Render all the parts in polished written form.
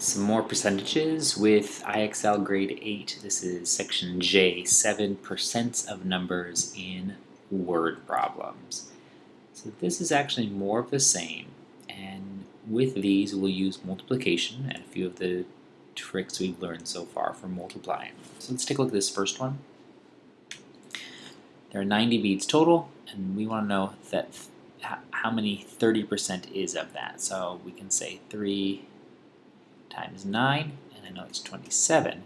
Some more percentages with IXL Grade 8. This is section J.7 Percents of numbers in word problems. So this is actually more of the same, and with these we'll use multiplication and a few of the tricks we've learned so far for multiplying. So let's take a look at this first one. There are 90 beads total, and we want to know that how many 30% is of that. So we can say 3 times 9, and I know it's 27.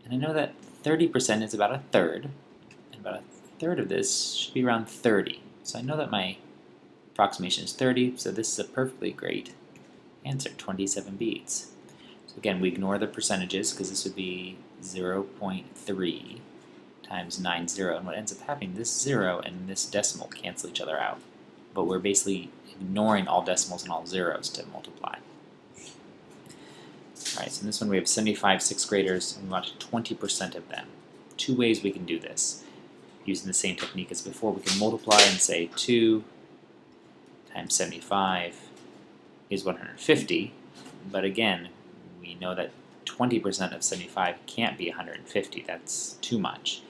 And I know that 30% is about a third, and about a third of this should be around 30. So I know that my approximation is 30, so this is a perfectly great answer, 27 beads. So again, we ignore the percentages because this would be 0.3 times 90, and what ends up happening, this 0 and this decimal cancel each other out. But we're basically ignoring all decimals and all zeros to multiply. Alright, so in this one we have 75 6th graders, and we want 20% of them. Two ways we can do this. Using the same technique as before, we can multiply and say 2 times 75 is 150, but again, we know that 20% of 75 can't be 150, that's too much.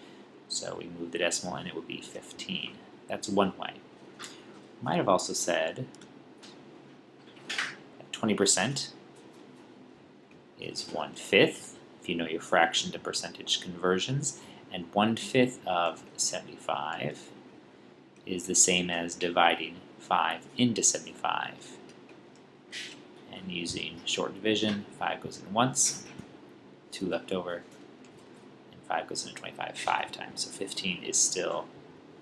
So we move the decimal and it would be 15. That's one way. Might have also said that 20% is 1/5, if you know your fraction to percentage conversions, and 1/5 of 75 is the same as dividing 5 into 75. And using short division, 5 goes in once, 2 left over, and 5 goes into 25 5 times. So 15 is still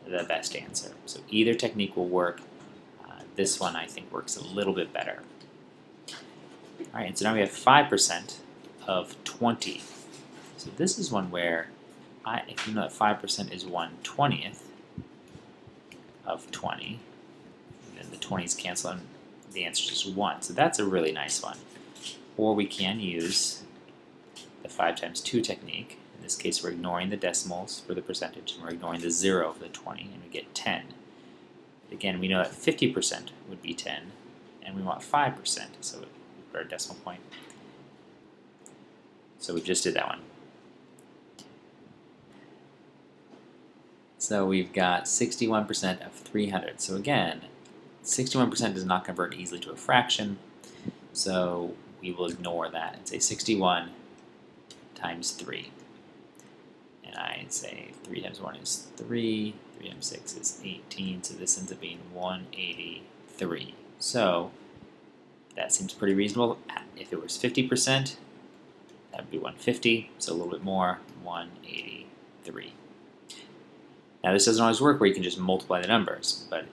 the best answer. So either technique will work. This one I think works a little bit better. Alright, so now we have 5% of 20. So this is one where, if you know that 5% is 1/20th of 20, and then the 20s cancel and the answer is just 1. So that's a really nice one. Or we can use the 5 times 2 technique. In this case we're ignoring the decimals for the percentage, and we're ignoring the 0 for the 20, and we get 10. Again, we know that 50% would be 10, and we want 5%, so we put our decimal point. So we just did that one. So we've got 61% of 300. So again, 61% does not convert easily to a fraction, so we will ignore that and say 61 times 3. And I say 3 times 1 is 3, 3 times 6 is 18, so this ends up being 183. So that seems pretty reasonable. If it was 50%, that would be 150, so a little bit more, 183. Now this doesn't always work where you can just multiply the numbers, but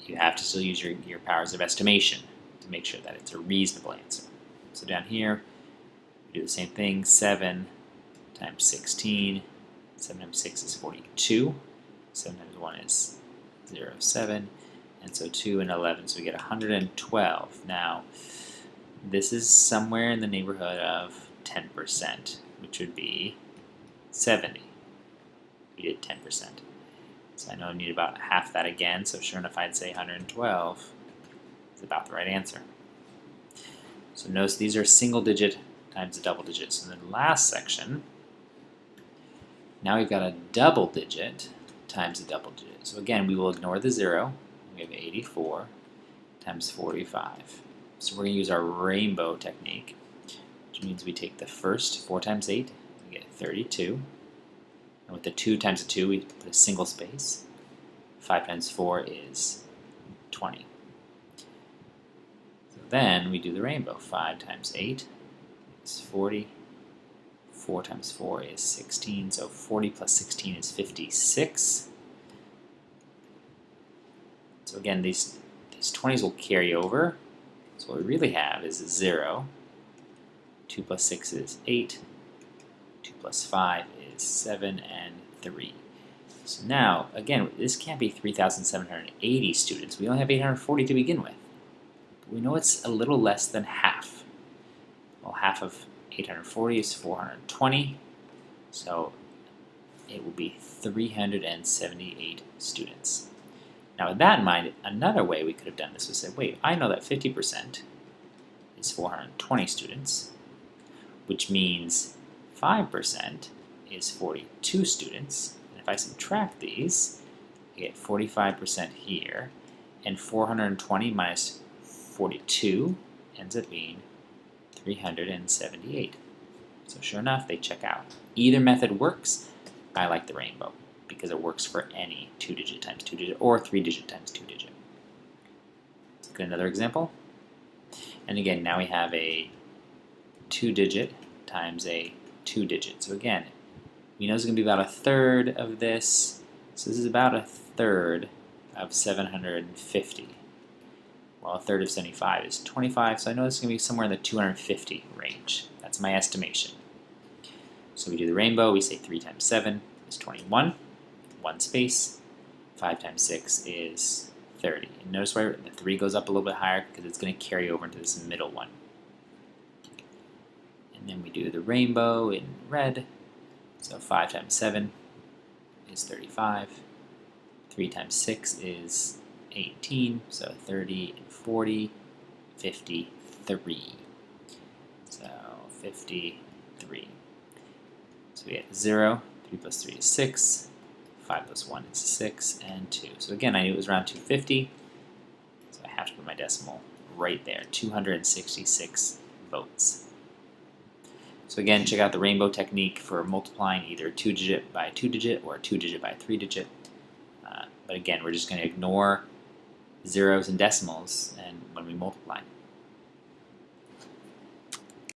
you have to still use your powers of estimation to make sure that it's a reasonable answer. So down here, we do the same thing, 7 times 16, 7 times 6 is 42, 7 times 1 is 0, 7, and so 2 and 11, so we get 112. Now, this is somewhere in the neighborhood of 10%, which would be 70. We did 10%. So I know I need about half that again, so sure enough I'd say 112 is about the right answer. So notice these are single digit times a double digit. So in the last section, now we've got a double digit times a double digit. So again, we will ignore the 0. We have 84 times 45. So we're going to use our rainbow technique, which means we take the first 4 times 8, we get 32. And with the 2 times the 2, we put a single space. 5 times 4 is 20. So then we do the rainbow. 5 times 8 is 40. 4 times 4 is 16, so 40 plus 16 is 56. So again, these 20s will carry over. So what we really have is 0. 2 plus 6 is 8. 2 plus 5 is 7, and 3. So now, again, this can't be 3,780 students. We only have 840 to begin with. But we know it's a little less than half. Well, half of 840 is 420, so it will be 378 students. Now with that in mind, another way we could have done this was say, wait, I know that 50% is 420 students, which means 5% is 42 students. And if I subtract these, I get 45% here, and 420 minus 42 ends up being 378. So sure enough, they check out. Either method works. I like the rainbow because it works for any 2-digit times 2-digit or 3-digit times 2-digit. Let's look at another example. And again, now we have a 2-digit times a 2-digit. So again, we know it's going to be about a third of this. So this is about a third of 750. Well, a third of 75 is 25, so I know this is going to be somewhere in the 250 range. That's my estimation. So we do the rainbow, we say 3 times 7 is 21, 1 space, 5 times 6 is 30. And notice where the 3 goes up a little bit higher because it's going to carry over into this middle one. And then we do the rainbow in red. So 5 times 7 is 35. 3 times 6 is 18. So 30 and 40, 53. So 53. So we get 0. 3 plus 3 is 6. 5 plus 1 is 6, and 2. So again, I knew it was around 250. So I have to put my decimal right there. 266 votes. So again, check out the rainbow technique for multiplying either 2-digit by 2-digit or 2-digit by 3-digit. But again, we're just going to ignore zeros and decimals and when we multiply.